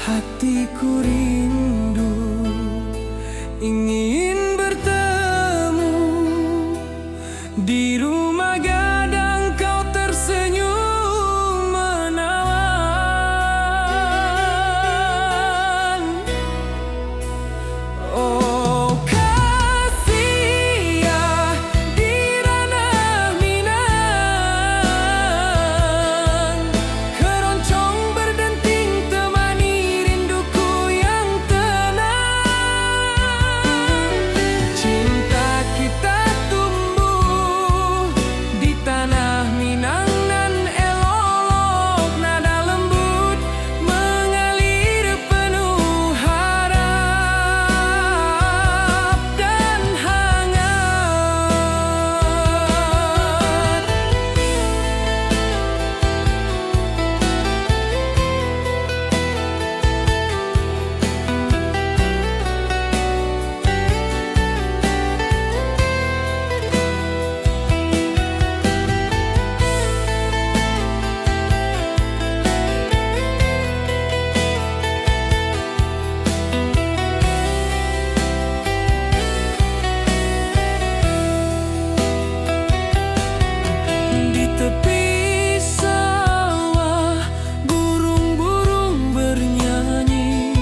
Hatiku rindu ingin bertemu di rumah gadang, kau tersenyum menawan. Oh kasih ya di ranah Minang, keroncong berdenting temani rinduku yang tenang. Cinta kita tumbuh di tanah Minang nan elok, nada lembut mengalir penuh harap dan hangat. Di tepi sawah burung-burung bernyanyi,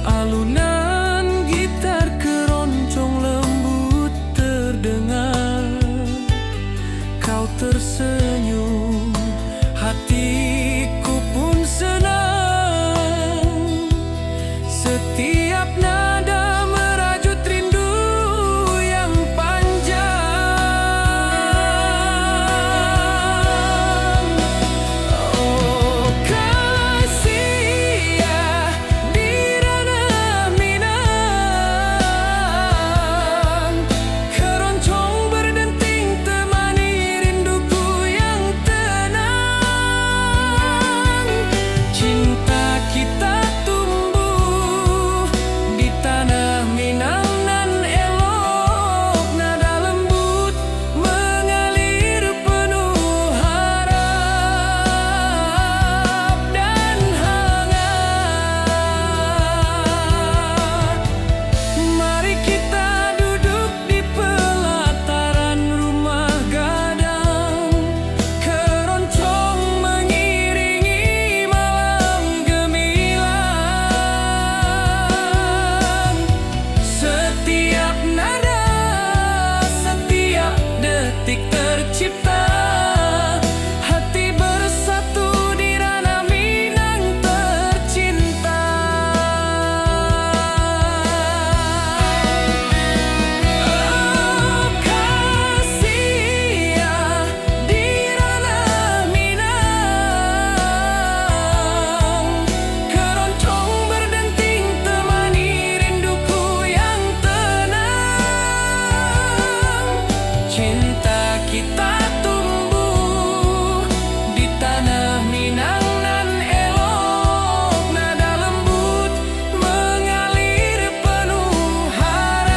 alunan gitar keroncong lembut terdengar. Kau tersenyum, hatiku pun senang. Setiap nada merajut rindu yang panjang. Oh kasih ya di ranah Minang, keroncong berdenting temani rinduku yang tenang. Cinta kita tumbuh di tanah Minang nan elok, nada lembut mengalir penuh harap dan hangat. Mari kita duduk di pelataran rumah gadang, keroncong mengiringi malam gemilang. Setiap nada, setiap detik tercipta, hati bersatu di ranah Minang tercinta. Oh kasih ya di ranah Minang, keroncong berdenting temani rinduku yang tenang. Cinta kita tumbuh di tanah Minang nan elok, nada lembut mengalir penuh harap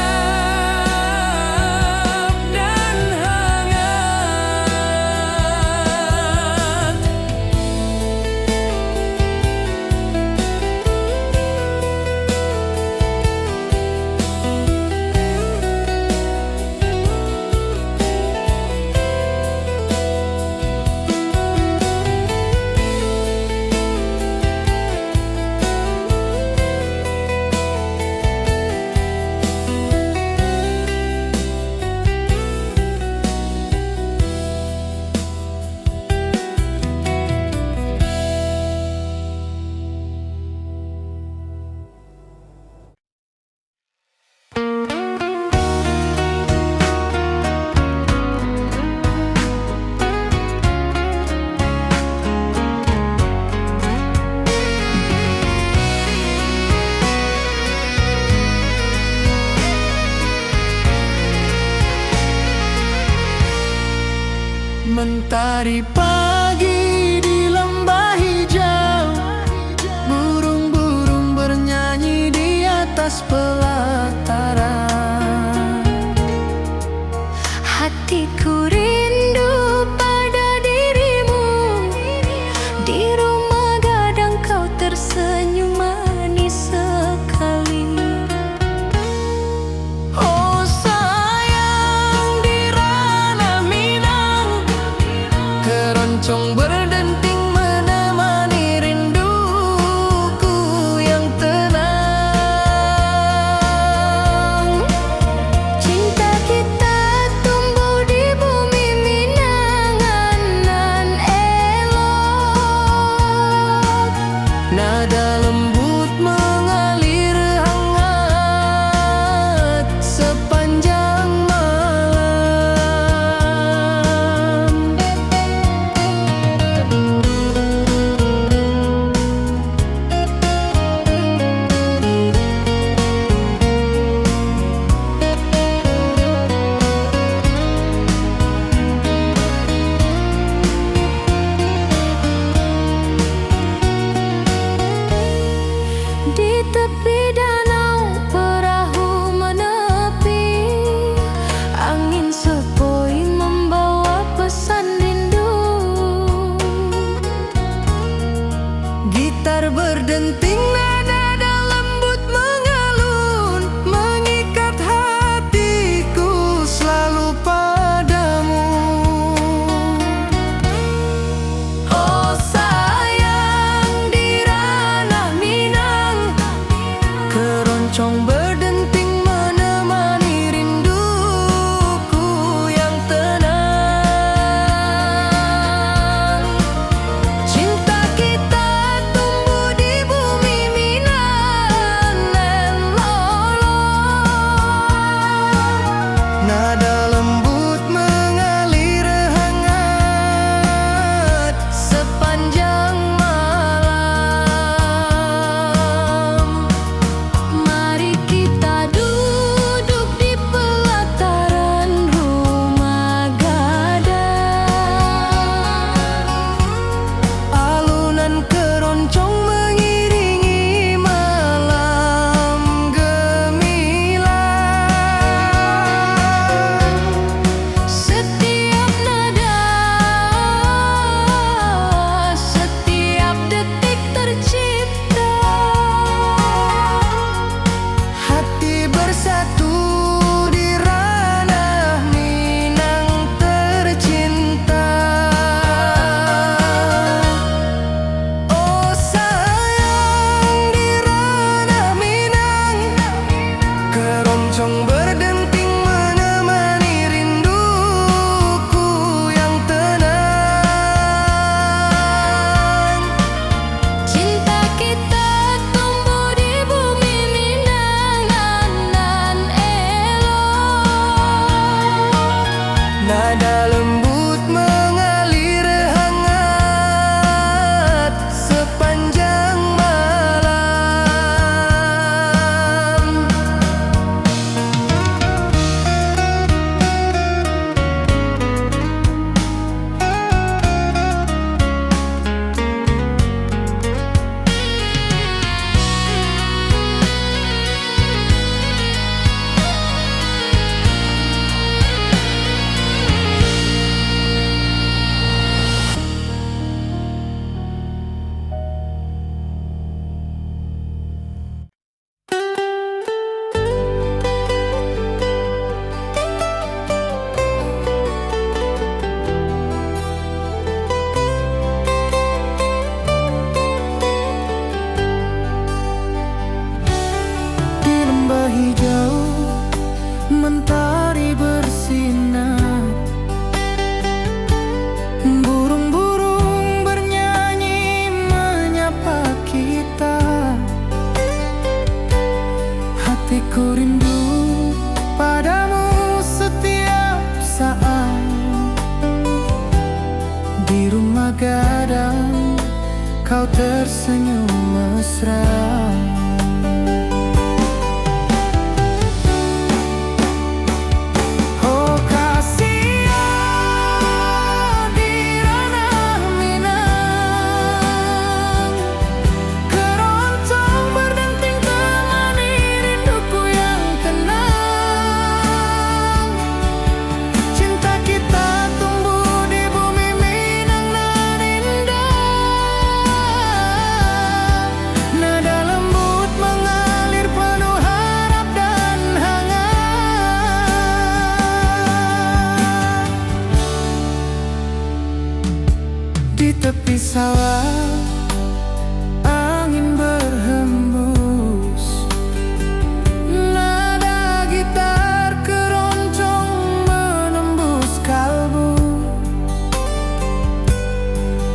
dan hangat. Mentari pagi di lembah hijau, burung-burung bernyanyi di atas pelataran. Hatiku rindu pada dirimu, di rumah gadang kau tersenyum. gitar berdenting, nada lembut mengalun, mengikat hatiku selalu padamu. Oh sayang, di ranah Minang, keroncong berdenting menemani rinduku yang tenang. Cinta kita tumbuh di bumi Minang dan lolong. Nada lembut mengalir hangat sepanjang malam. Mari kita duduk di pelataran rumah gadang. Alunan keroncong mengiringi malam gemilang. Setiap nada, setiap detik tercipta. Hati bersatu di ranah Minang tercinta. Oh sayang, di ranah Minang, keroncong berdenting menemani rinduku yang tenang. Cinta kita tumbuh di bumi Minang nan elok. Nada lembut mengalir hangat sepanjang malam. Di lembah hijau mentari bersinar, burung-burung bernyanyi menyapa kita. Hatiku rindu padamu setiap saat. Di rumah gadang kau tersenyum mesra. Oh kasihan, di ranah Minang, keroncong berdenting temani rinduku yang tenang. Cinta kita tumbuh di bumi Minang nan indah. Nada lembut mengalir penuh harap dan hangat. Di tepi sawah angin berhembus, nada gitar keroncong menembus kalbu.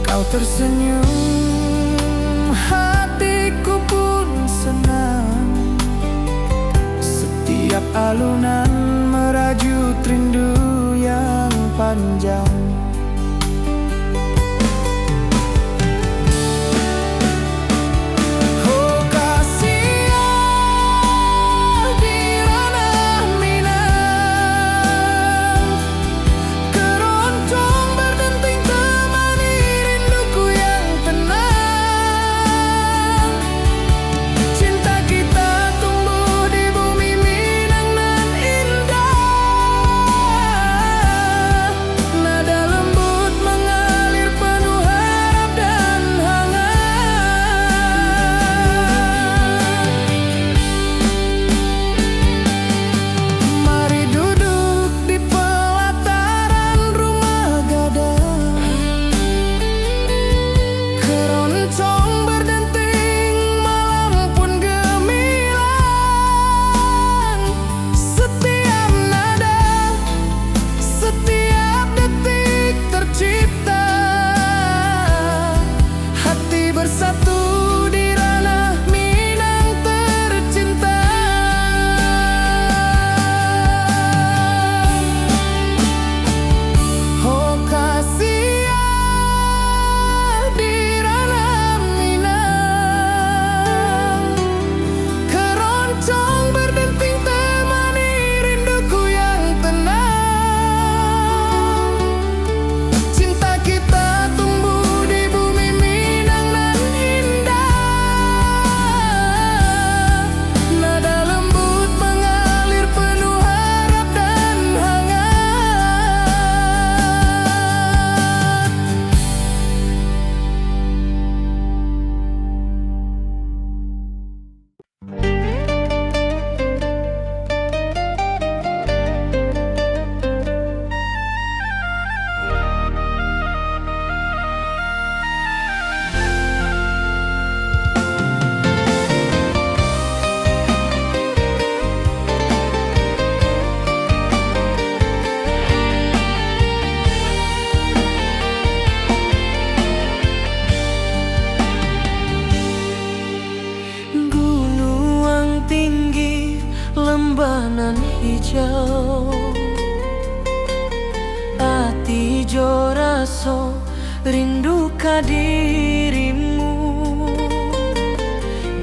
Kau tersenyum, hatiku pun senang. Setiap alunan merajut rindu yang panjang. Oh kasihan, di ranah Minang, keroncong berdenting temani rinduku yang tenang. Cinta kita tumbuh di bumi Minang nan indah. nan hijau. Ati jo raso rindu ka dirimu.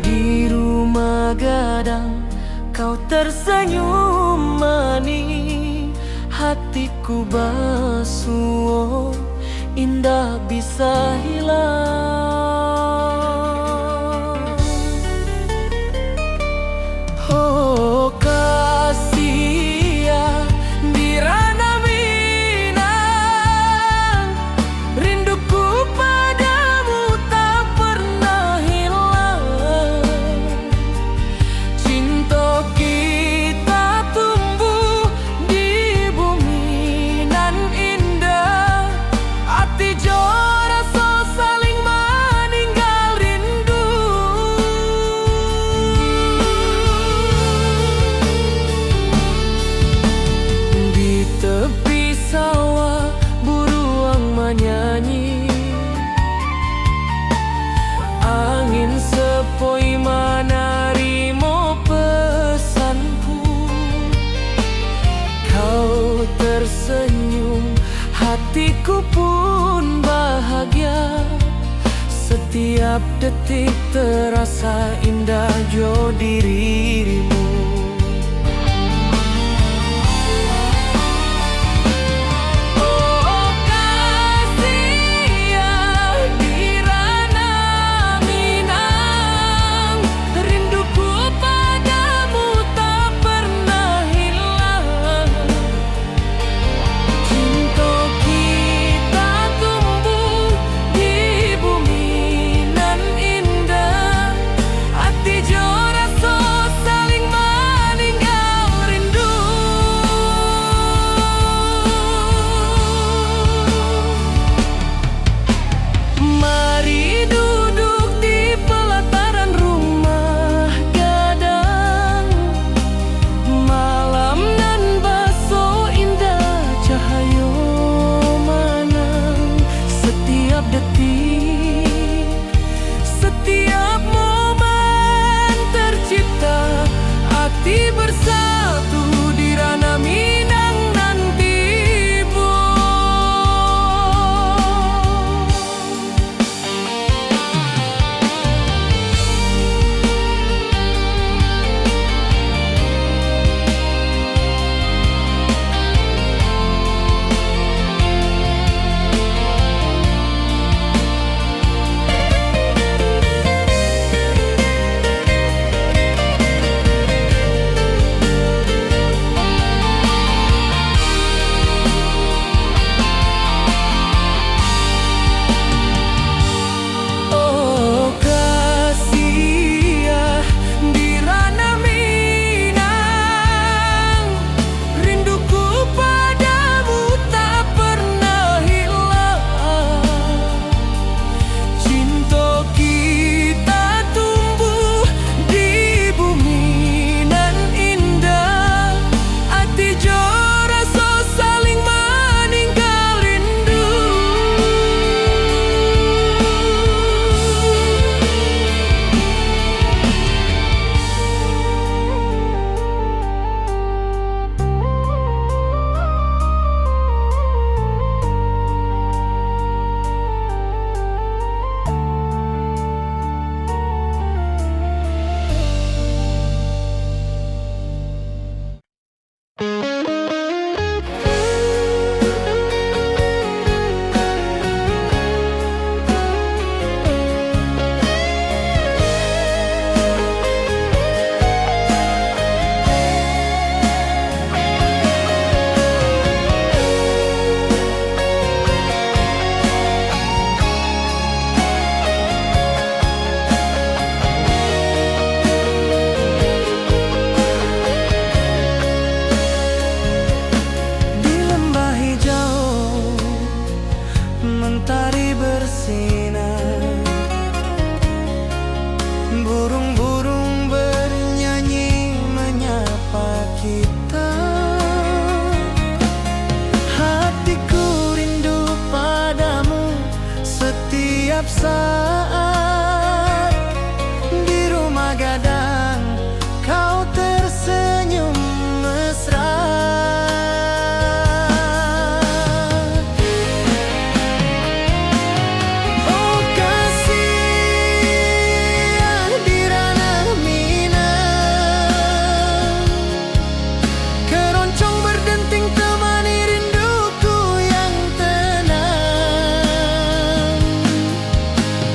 Di rumah gadang kau tersenyum manis. Hatiku basuh, indah bisa hilang. Oh kasih ya di ranah Minang, rinduku padamu tak pernah hilang. Cinta kita tumbuh di bumi nan indah. Hati jo rasa saling meninggal rindu. Di tepi sawah buruang menyanyi. Angin sepoi menerima pesanku. Kau tersenyum, hatiku pun bahagia. Setiap detik terasa indah jo dirimu. Oh kasih ya di ranah Minang, rinduku padamu tak pernah hilang. Cinta kita tumbuh di bumi nan indah. Hati jo rasa saling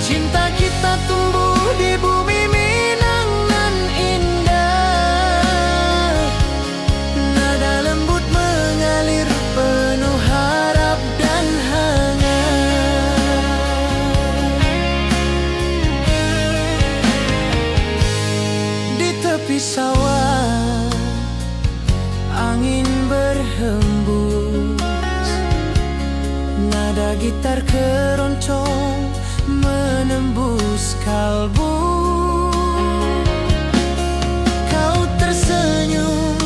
Cinta kita tumbuh di bumi Minang nan indah. Nada lembut mengalir penuh harap dan hangat. Di tepi sawah angin berhembus, nada gitar keroncong menembus kalbu. Kau tersenyum,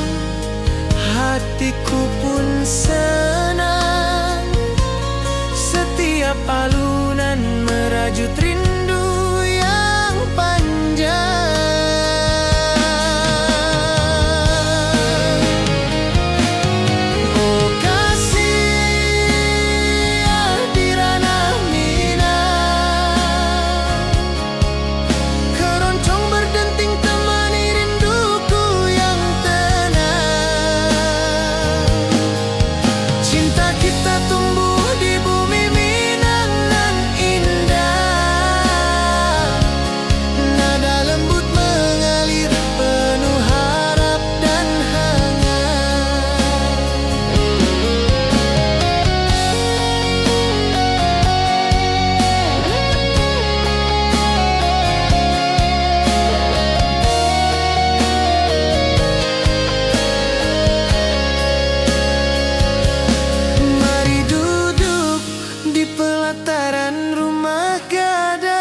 hatiku pun senang. Setiap alunan merajut rindu yang panjang. Oh kasih di ranah Minang, keroncong berdenting temani rinduku yang tenang. Cinta kita tumbuh di bumi Minang nan indah. Nada lembut mengalir penuh harap dan hangat. Mari duduk di pelataran rumah gadang.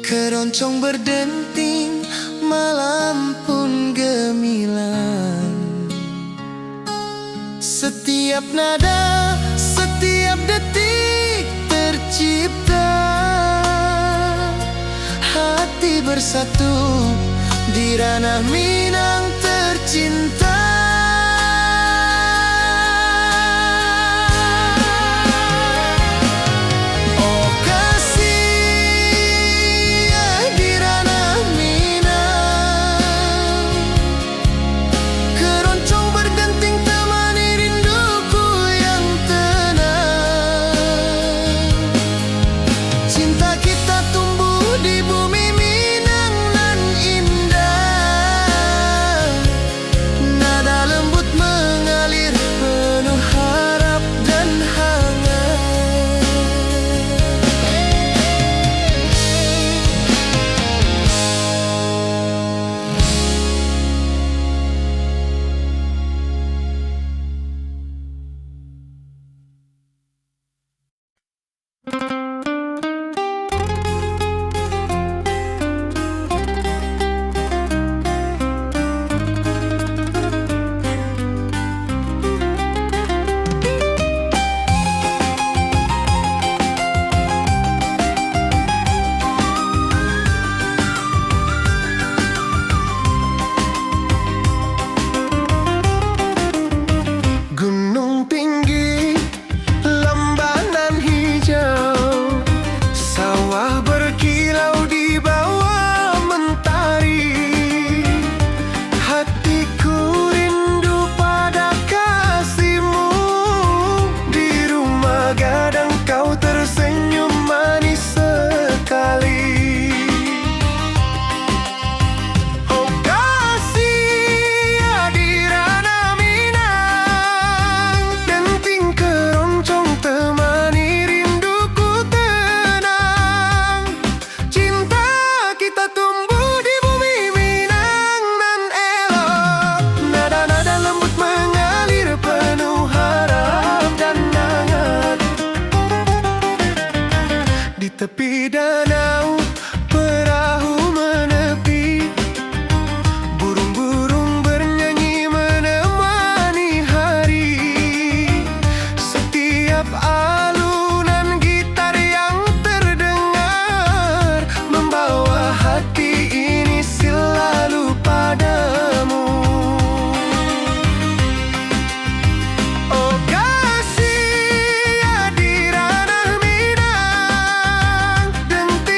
Keroncong berdenting, malam pun gemilang. Setiap nada, setiap detik tercipta. Hati bersatu di ranah Minang tercinta. Oh kasih di ranah Minang, keroncong berdenting temani rinduku yang tenang. Cinta kita tumbuh di bumi Minang nan indah. Nada lembut mengalir penuh harap dan hangat. Gunung tinggi, lembanan hijau, sawah berkilau di bawah mentari. Hatiku rindu pada kasihmu. Di rumah gadang kau tersenyum manis sekali. Oh kasih di ranah Minang, denting keroncong temani rinduku tenang. Cinta kita tumbuh di bumi Minang nan elok. Nada-nada lembut mengalir penuh harap dan hangat. Di tepi danau perahu menepi, burung-burung bernyanyi menemani hari. Setiap alunan gitar yang terdengar membawa hati ini selalu padamu. Oh kasih di ranah Minang, denting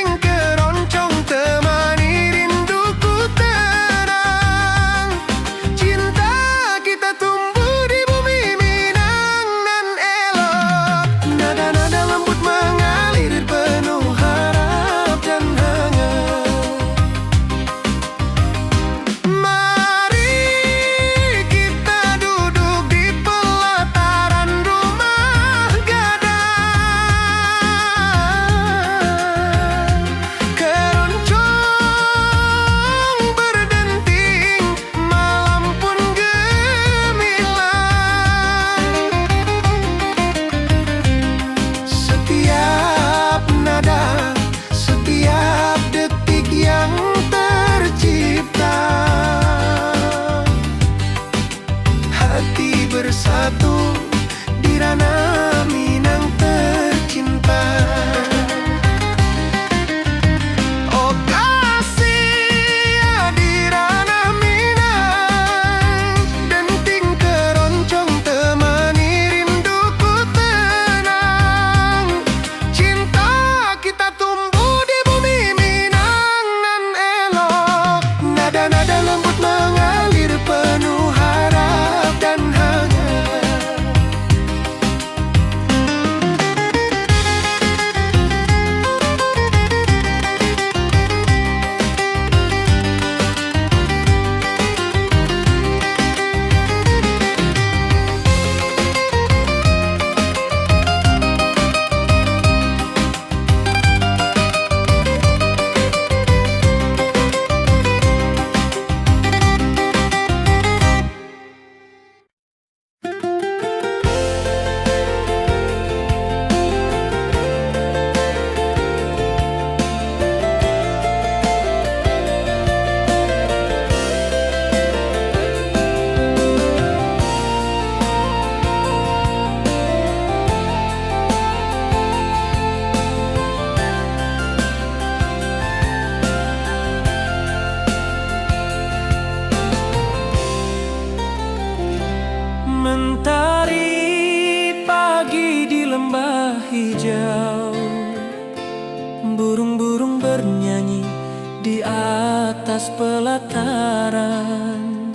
atas pelataran.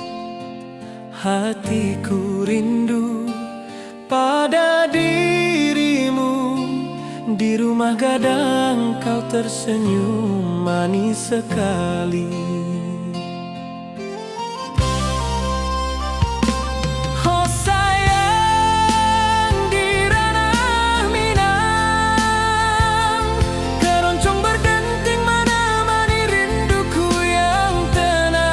Hatiku rindu pada dirimu. Di rumah gadang kau tersenyum manis sekali. Oh sayang, di ranah Minang keroncong berdenting menemani rinduku yang tenang.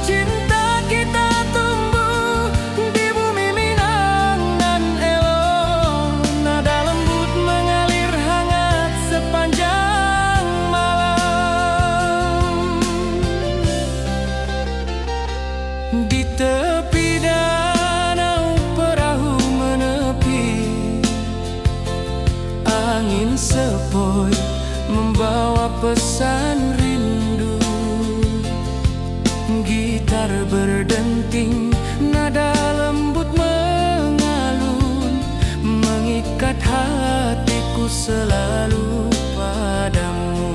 Cinta kita tumbuh di bumi Minang nan elok. Nada lembut mengalir hangat sepanjang malam. Di tepi danau perahu menepi, angin sepoi membawa pesan rindu. Gitar berdenting, nada lembut mengalun, mengikat hatiku selalu padamu.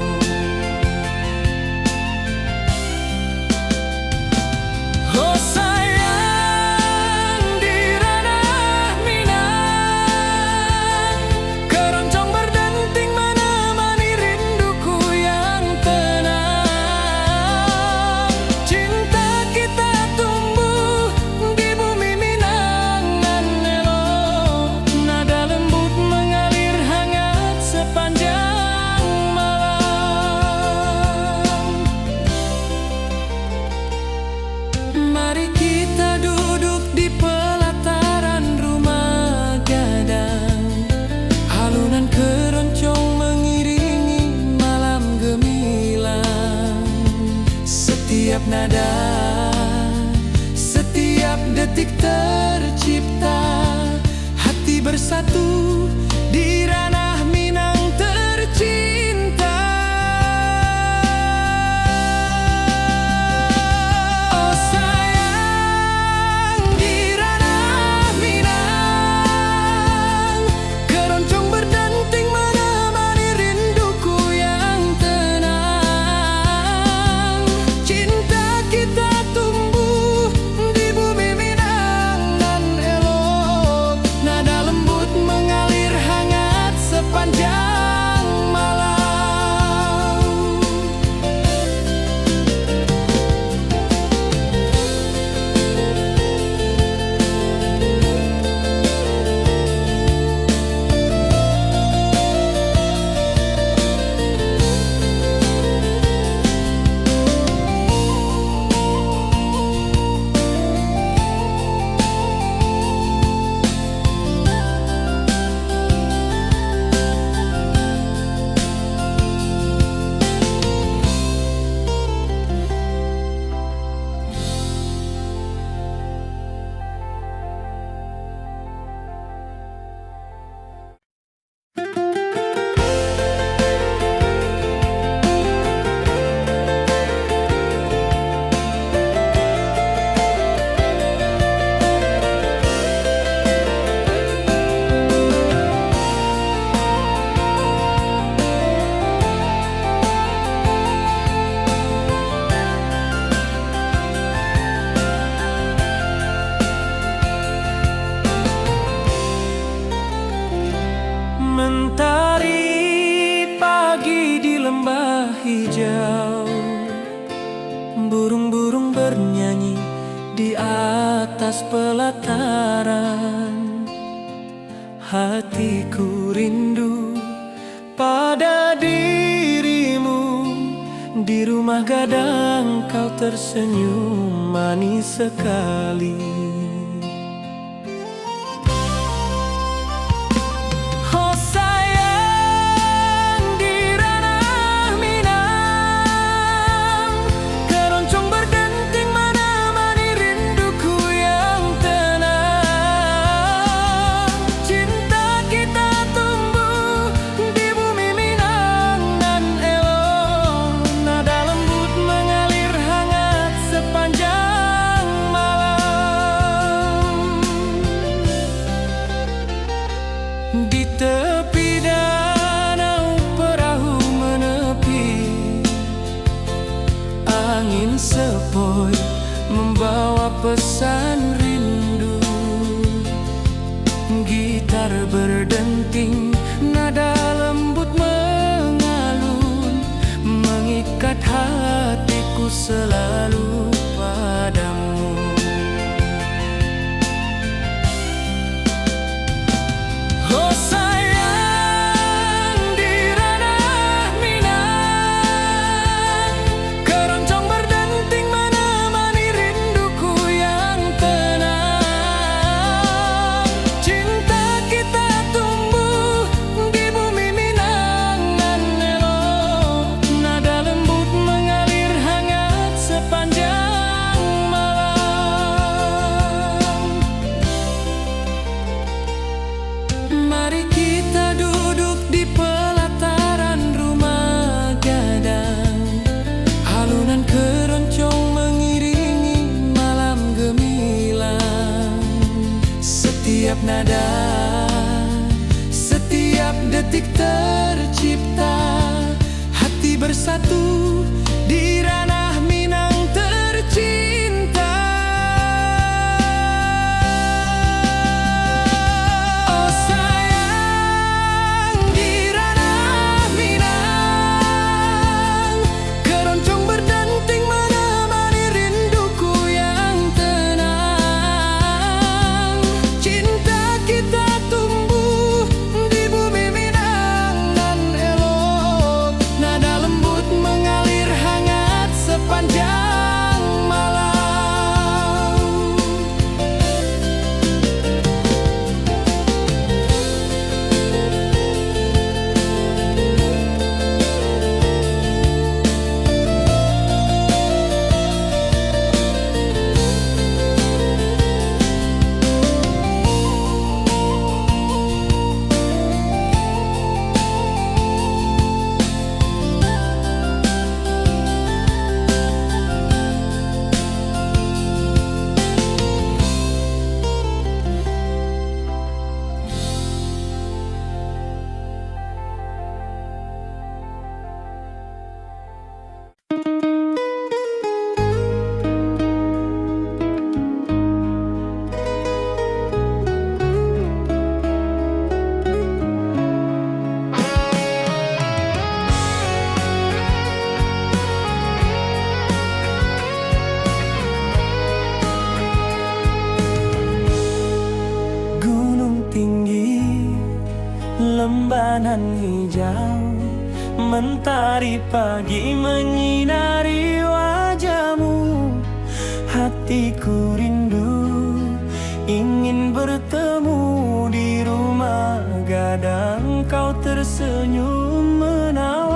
Oh sayang, di ranah Minang keroncong berdenting menemani rinduku yang tenang. Cinta kita tumbuh di bumi Minang nan elok. Nada lembut mengalir hangat sepanjang malam. Mari kita duduk di pelataran rumah gadang. Alunan keroncong mengiringi malam gemilang. Setiap nada, setiap detik tercipta. Hati bersatu di ranah Minang tercinta. Oh sayang, di ranah Minang keroncong berdenting menemani rinduku yang tenang. Cinta kita tumbuh di bumi Minang nan elok. Nada lembut mengalir hangat sepanjang malam. Mentari pagi di lembah hijau, burung-burung bernyanyi di atas pelataran. Hatiku rindu pada dirimu. Di rumah gadang kau tersenyum manis sekali. Oh sayang, di ranah Minang keroncong berdenting menemani rinduku yang tenang. Cinta kita tumbuh di bumi Minang nan elok. Nada lembut mengalir hangat sepanjang malam. selalu padamu. Oh sayang, di ranah Minang, keroncong berdenting menemani rinduku yang tenang. Cinta kita tumbuh di bumi Minang nan elok, nada lembut mengalir hangat sepanjang malam. Mari kita duduk di pelataran rumah gadang, alunan keroncong mengiringi malam gemilang. Setiap nada, setiap detik tercipta, hati bersatu di ranah Minang tercinta. Oh sayang, di ranah Minang, keroncong berdenting menemani rinduku yang tenang. Cinta kita tumbuh di bumi Minang nan elok, nada lembut mengalir hangat sepanjang malam. Gunung tinggi, lembanan hijau, mentari pagi menyinari wajahmu. Hatiku rindu ingin bertemu di rumah gadang, kau tersenyum menawan.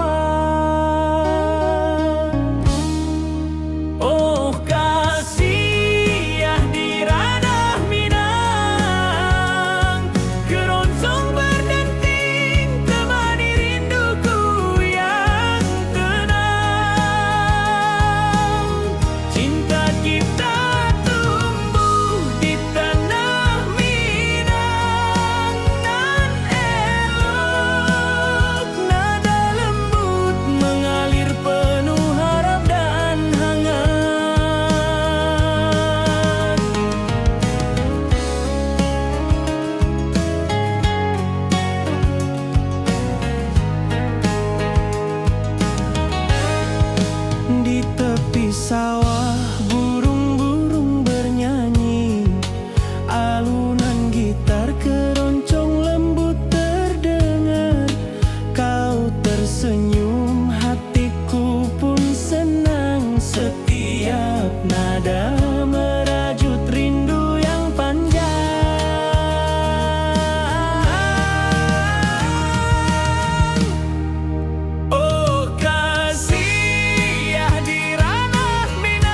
Oh kasih ya di ranah Minang, keroncong berdenting temani rinduku yang tenang. Cinta kita tumbuh di tanah Minang nan elok, nada lembut mengalir penuh harap dan hangat. Di tepi sawah burung-burung bernyanyi, alunan gitar keroncong lembut terdengar. Kau tersenyum, hatiku pun senang. Setiap nada merajut rindu yang panjang. Oh kasih ya di ranah Minang,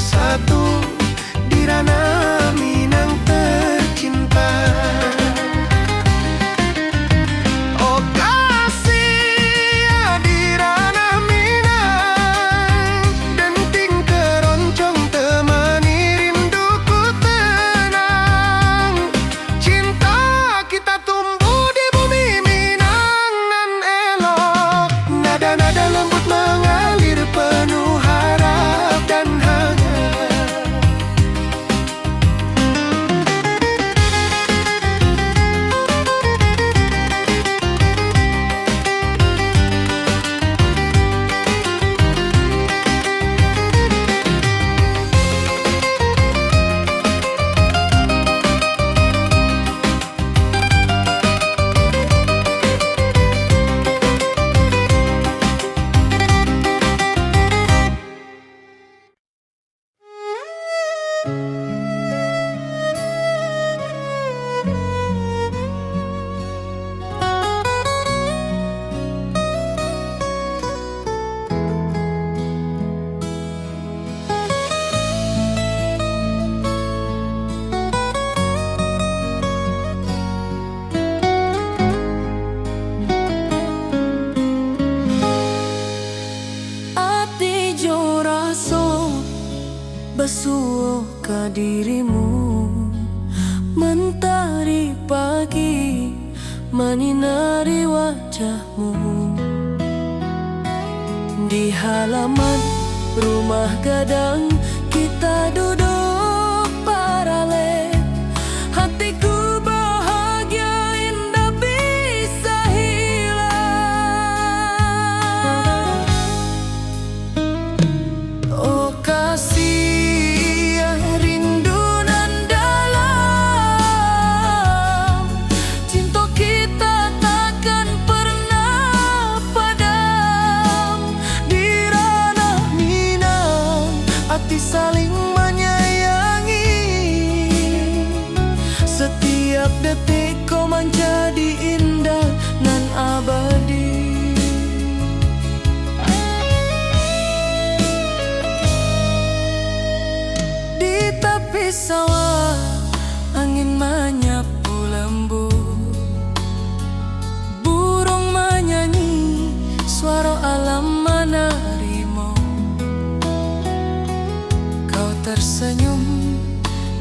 bersatu di ranah Minang tercinta. Oh kasih di ranah Minang, denting keroncong temani rinduku tenang. Cinta kita tumbuh di bumi Minang nan elok, nada-nada lembut mengalir penuh harap dan hangat. Ati jo raso basuh ke dirimu, mentari pagi menyinari wajahmu. Di halaman rumah gadang kita duduk paralel, hatiku bahagia indah bisa hilang. Oh kasih rindu nan dalam, cinta kita takkan pernah padam. Di ranah Minang hati saling menyayangi, setiap detik kau menjadi indah nan abadi. Di tepi sawah angin menyapu lembut, burung menyanyi suara alam menarimu. Kau tersenyum,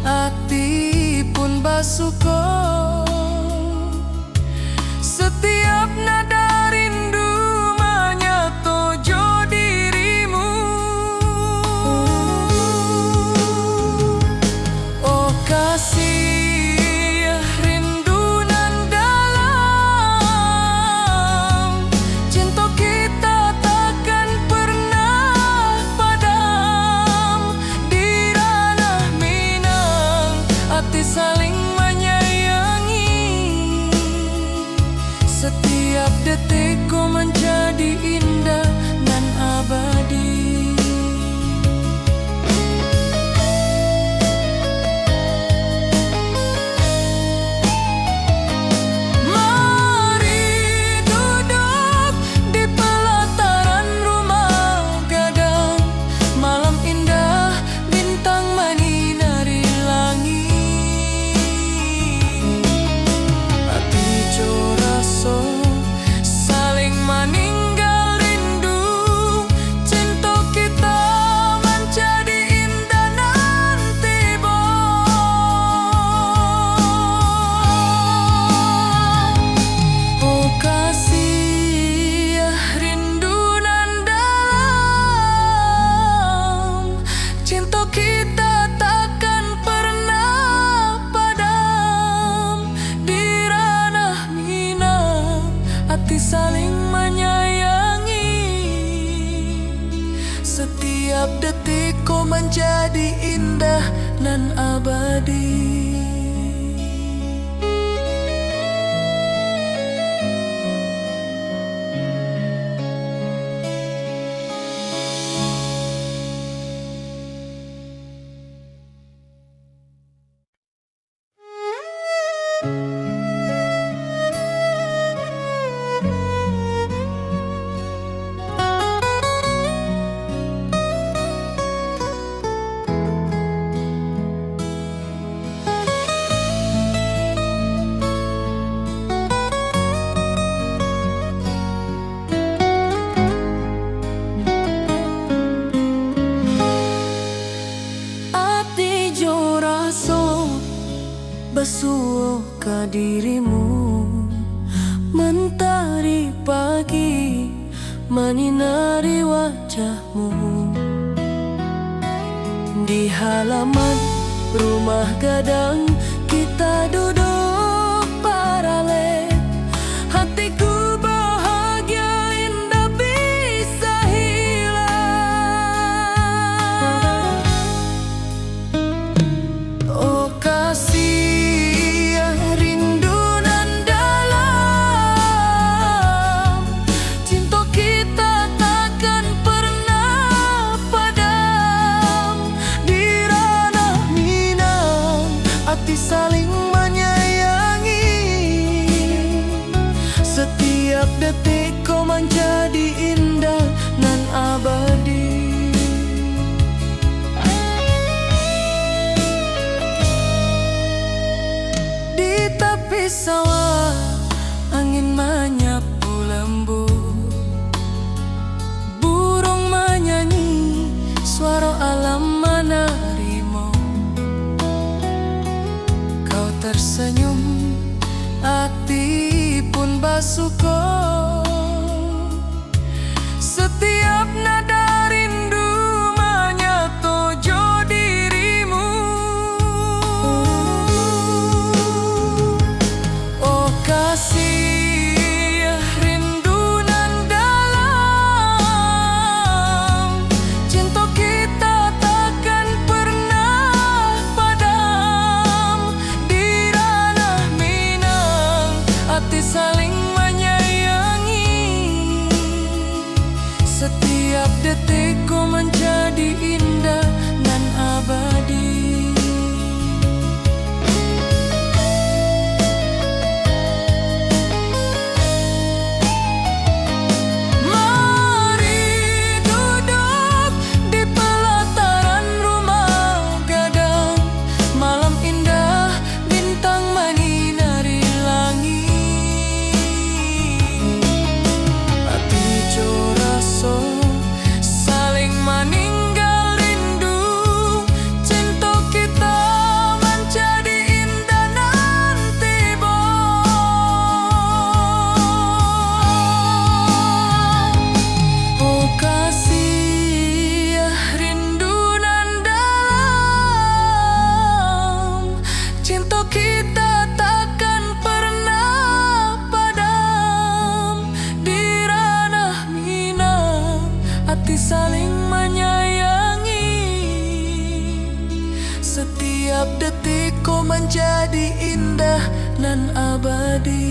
hati pun basuh. Setiap nada rindu menyatu jo dirimu. Oh kasih rindu nan dalam, cinta kita takkan pernah padam. Di ranah Minang hati saling menyayangi, setiap detik kau menjadi indah nan abadi. Mari duduk di pelataran rumah gadang, malam indah bintang menyinari langit. Hati jo raso saling meninggal rindu, cinta kita menjadi indah nanti bo. Oh kasih rindu nan dalam, cinta kita takkan pernah padam. Di ranah Minang hati saling menyayangi, setiap detik kau menjadi indah nan abadi. maka dirimu mentari pagi menyinari wajahmu. Di halaman rumah gadang kita duduk paralel. Hatiku bahagia indah bisa hilang. Oh kasih rindu nan dalam, cinta kita takkan pernah padam. Di ranah Minang hati saling menyayangi. Setiap detik kau menjadi indah nan abadi. Di tepi sawah angin menyapu lembut, burung menyanyi, suara alam menerimu. Kau tersenyum, hati pun bersyukur. Setiap nada rindu menyatu dirimu. Oh kasih rindu nan dalam, cinta kita takkan pernah padam. Di ranah Minang hati saling menyayangi. Setiap detik kau menjadi indah dan abadi. Mari duduk di pelataran rumah gadang. Malam indah, bintang menyinari langit. Hati coraso saling meninggal rindu. Cinta kita menjadi indah nanti oh kasih rindu nan dalam, cinta kita takkan pernah padam. Di ranah Minang hati saling menyayangi. Setiap detik kau menjadi indah nan abadi.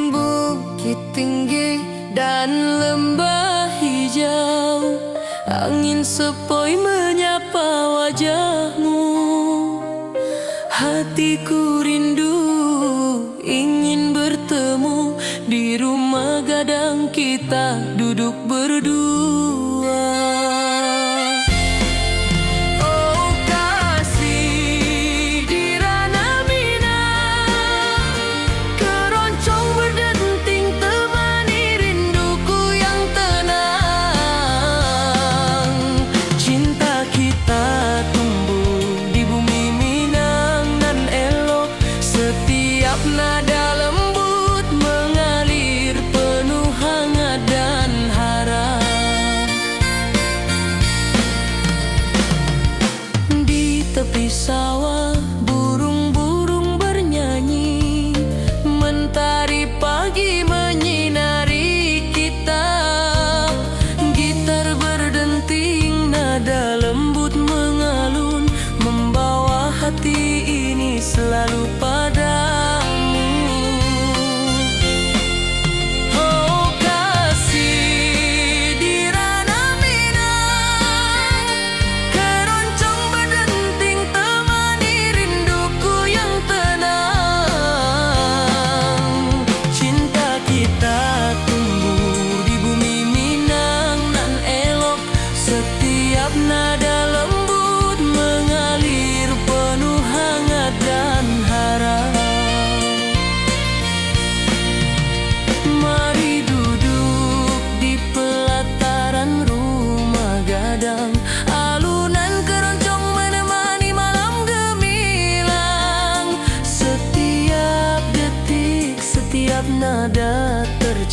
Bukit tinggi dan lembah hijau, angin sepoi menyapa wajahmu. Hatiku rindu ingin bertemu di rumah gadang kita duduk berdua. Oh kasih di ranah Minang, keroncong berdenting temani rinduku yang tenang. Cinta kita tumbuh di bumi Minang nan elok. Setiap nada lembut mengalir penuh hangat dan harap.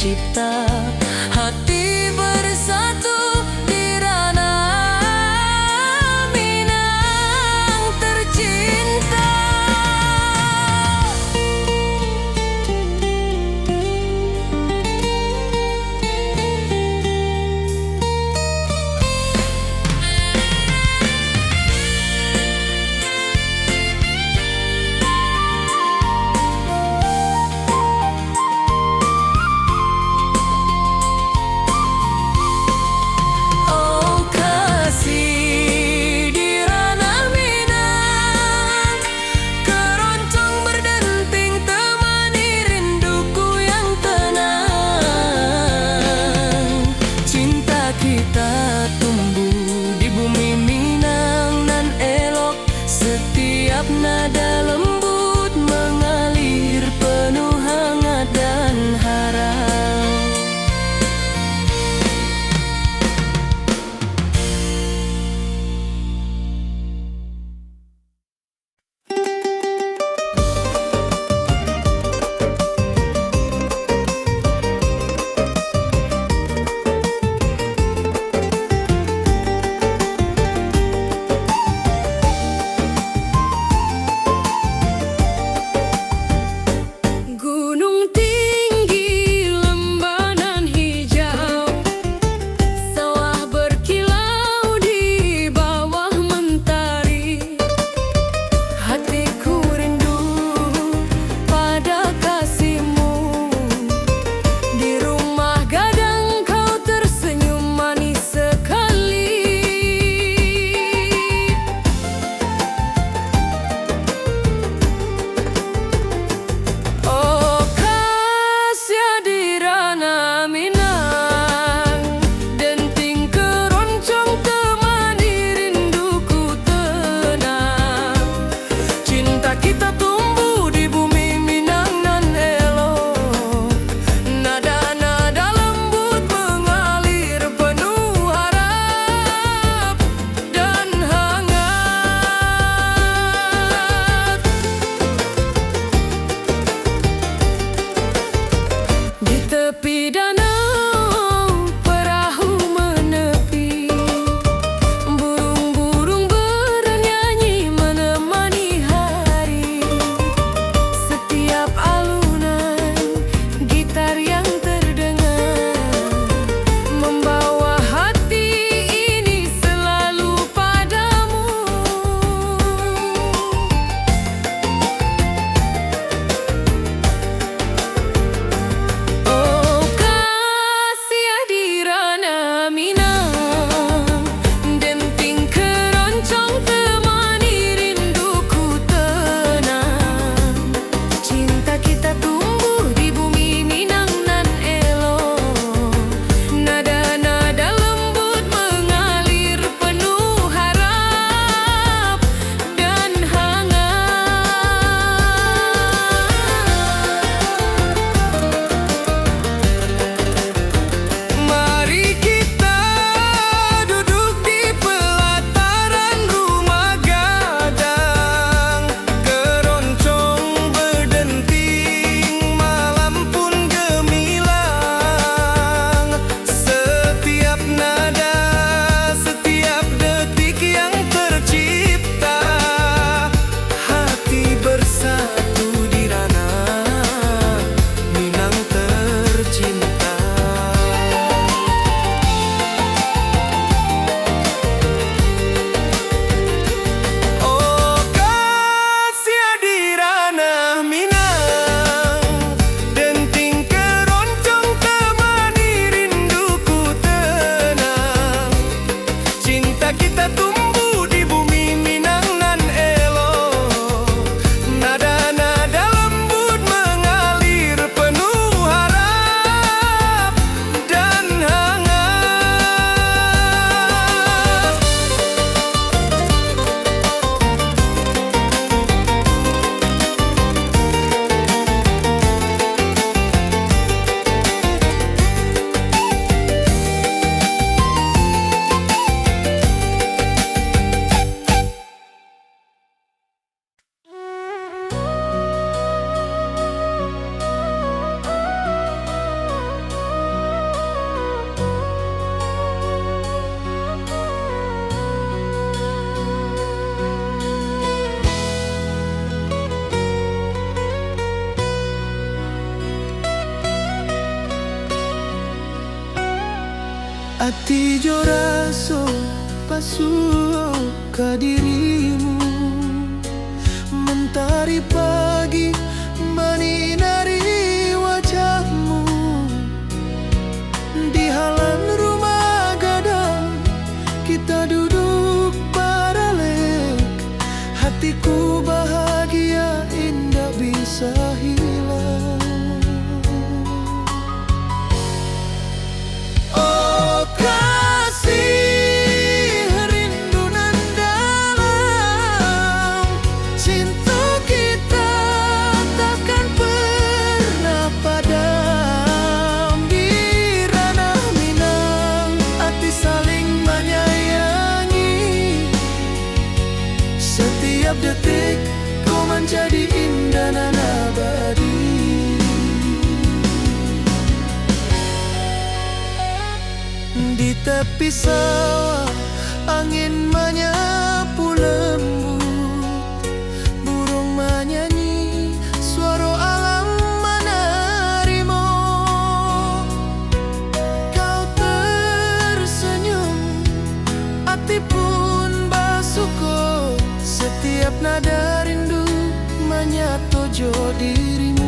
tercipta, hati bersatu di ranah Minang tercinta. Oh kasih di ranah Minang, keroncong berdenting temani rinduku yang tenang. Cinta kita tumbuh di bumi Minang nan elok, setiap nada lembut mengalir penuh hangat dan harap. Ati jo raso pasuo ka dirimu, mentari pagi menyinari wajahmu. Di halaman rumah gadang kita duduk paralel, hatiku bahagia indah bisa hilang. Oh kasih, rindu nan dalam, cinta kita takkan pernah padam. Di ranah Minang, hati saling menyayangi. Setiap detik kau menjadi indah dan abadi. Di tepi sawah angin menyapu lembut, burung menyanyi, suara alam menarimu. Kau tersenyum, hati pun bersyukur. Setiap nada rindu menyatu jo dirimu.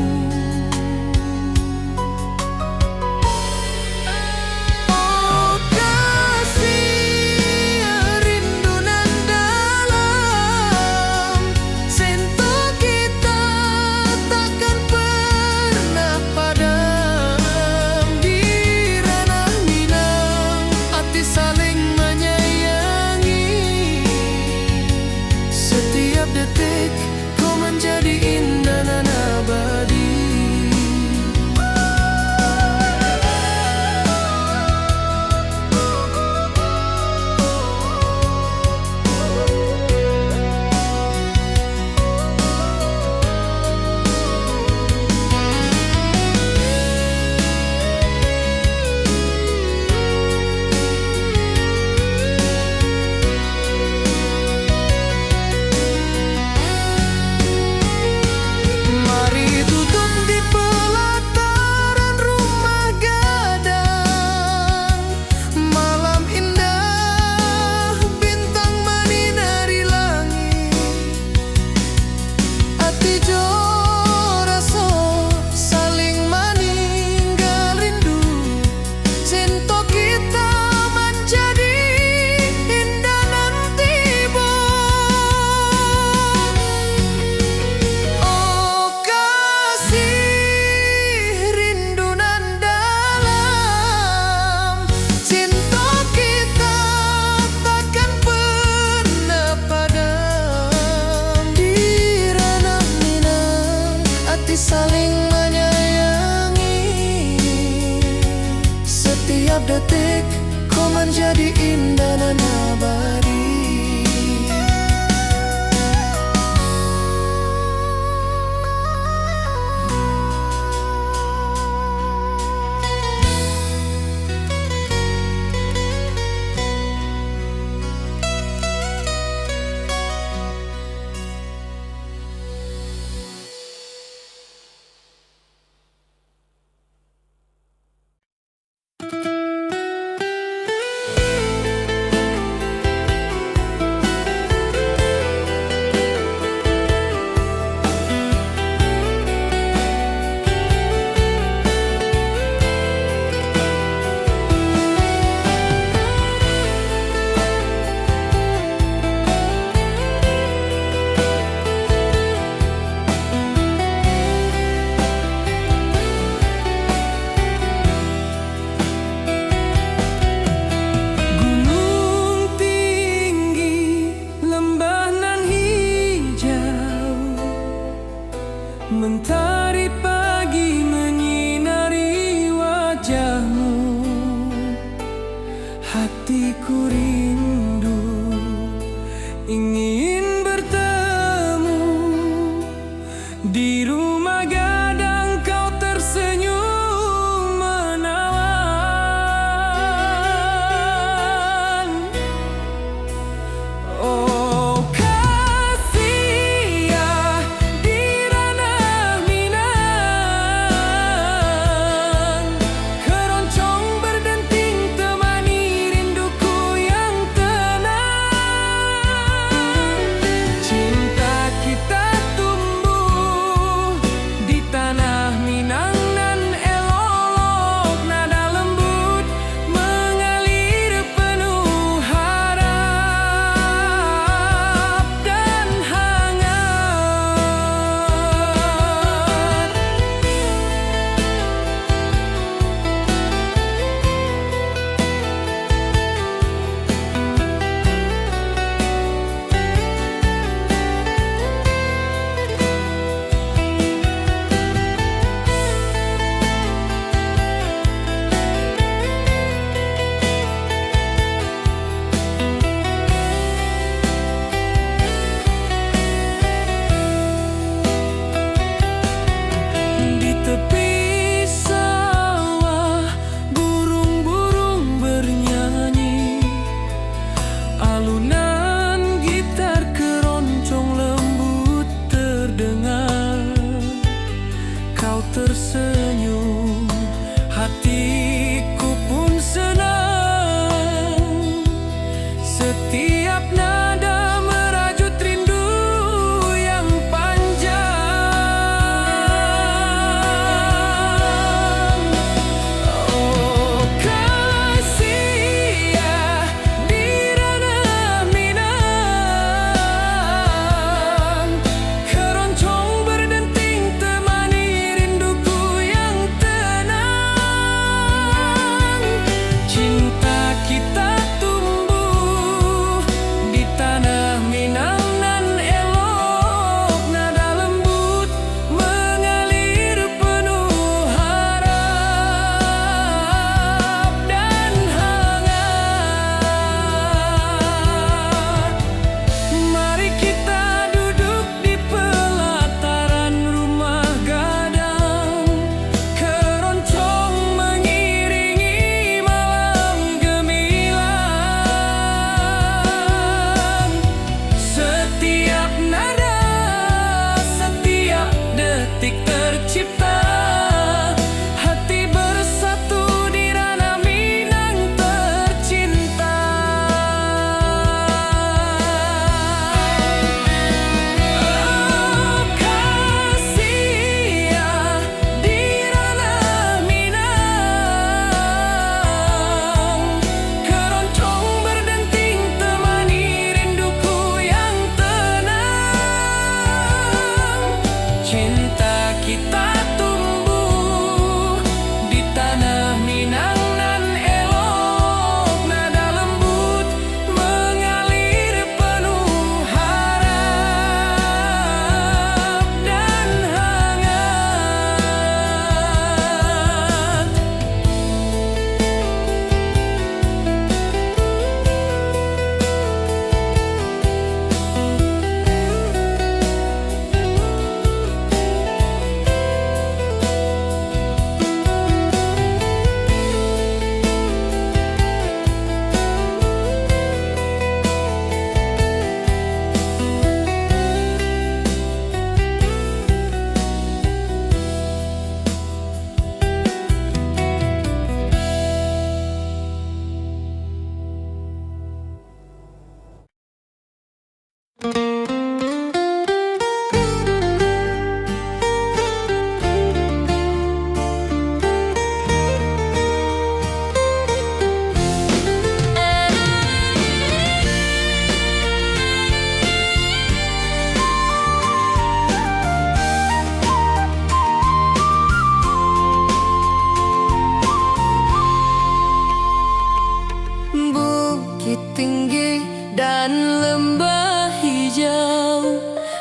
Jadi indah dan abadi. Saling menyayangi. Setiap detik kau menjadi indah dan abadi. Mentari pagi menyinari wajahmu, hatiku rindu ingin bertemu. Di rumah gadang kau tersenyum menawan. Oh kasih ya, di ranah Minang, keroncong berdenting temani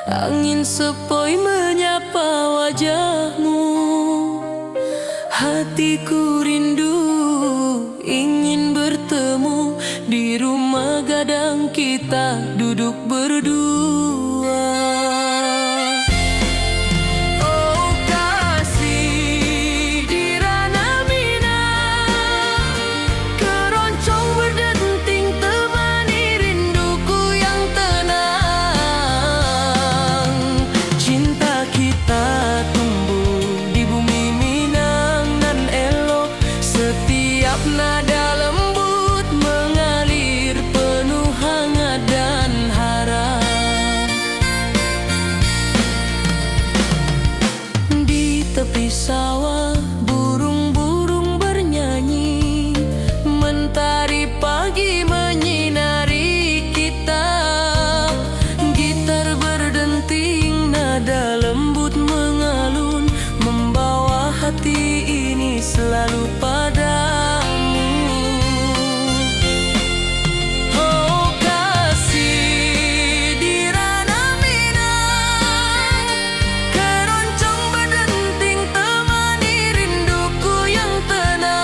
Angin sepoi menyapa wajahmu. Hatiku rindu ingin bertemu di rumah gadang kita duduk berdua. Oh kasih di ranah Minang, keroncong berdenting temani rinduku yang tenang. Cinta kita tumbuh di bumi Minang nan elok, setiap nada lembut mengalir penuh hangat dan harap. Di tepi sawah burung-burung bernyanyi, mentari pagi menyinari kita. Gitar berdenting, nada lembut mengalun, membawa hati ini selalu padamu. Oh kasih di ranah Minang, keroncong berdenting temani rinduku yang tenang.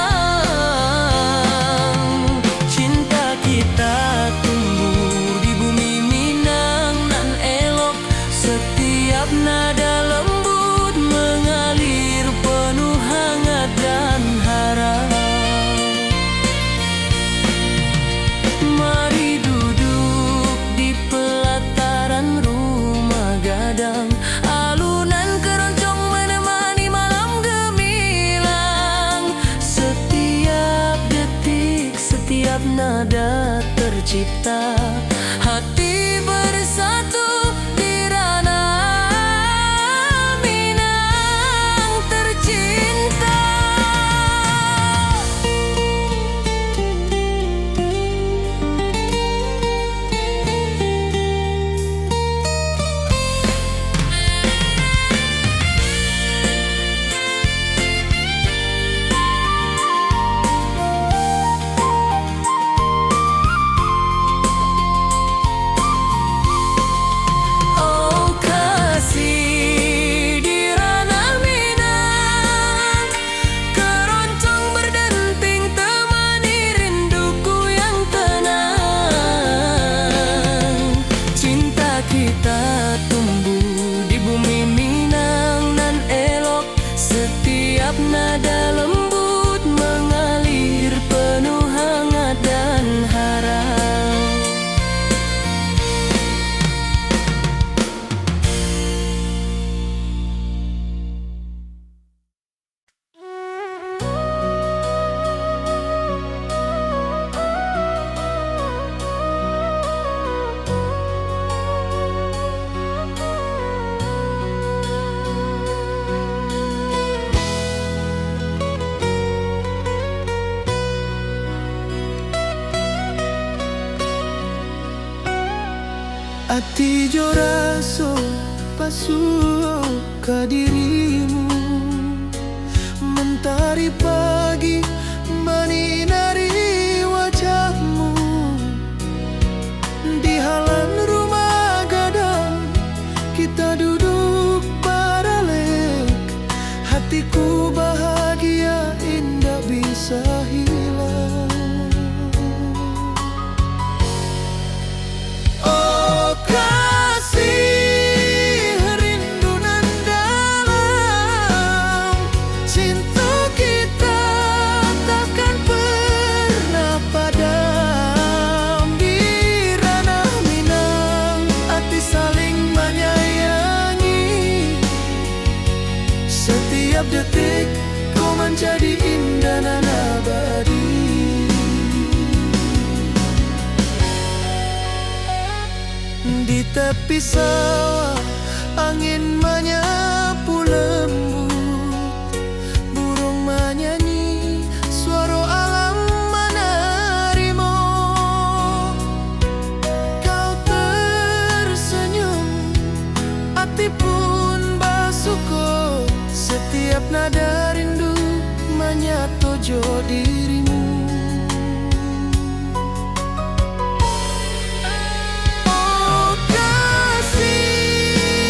Cinta kita tumbuh di bumi Minang nan elok, setiap nada lembut mengalir penuh hangat dan harap. Mari duduk di pelataran rumah gadang, alunan keroncong menemani malam gemilang. Setiap detik, setiap nada tercipta, hati bersatu di ranah Minang tercinta. Oh kasih di ranah Minang, keroncong berdenting temani rinduku yang tenang. Cinta kita tumbuh di bumi Minang nan elok, setiap nada lembut mengalir penuh hangat dan harap. Ati jo raso pasuo ka dirimu, mentari pagi menyinari wajahmu. Di halan rumah gadang kita duduk baralek, hatiku bahagia indah bisa hilang. Oh kasih rindu nan dalam, cinta kita takkan pernah padam. Di ranah Minang hati saling menyayangi, setiap detik kau menjadi indah dan abadi. Di tepi sawah angin menyapu lembut, burung menyanyi, suara alam menarimo. Kau tersenyum, hati pun bersyukur, setiap nada rindu menyatu jo dirimu. Oh kasih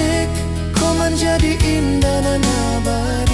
detik kau menjadi indah dan abadi.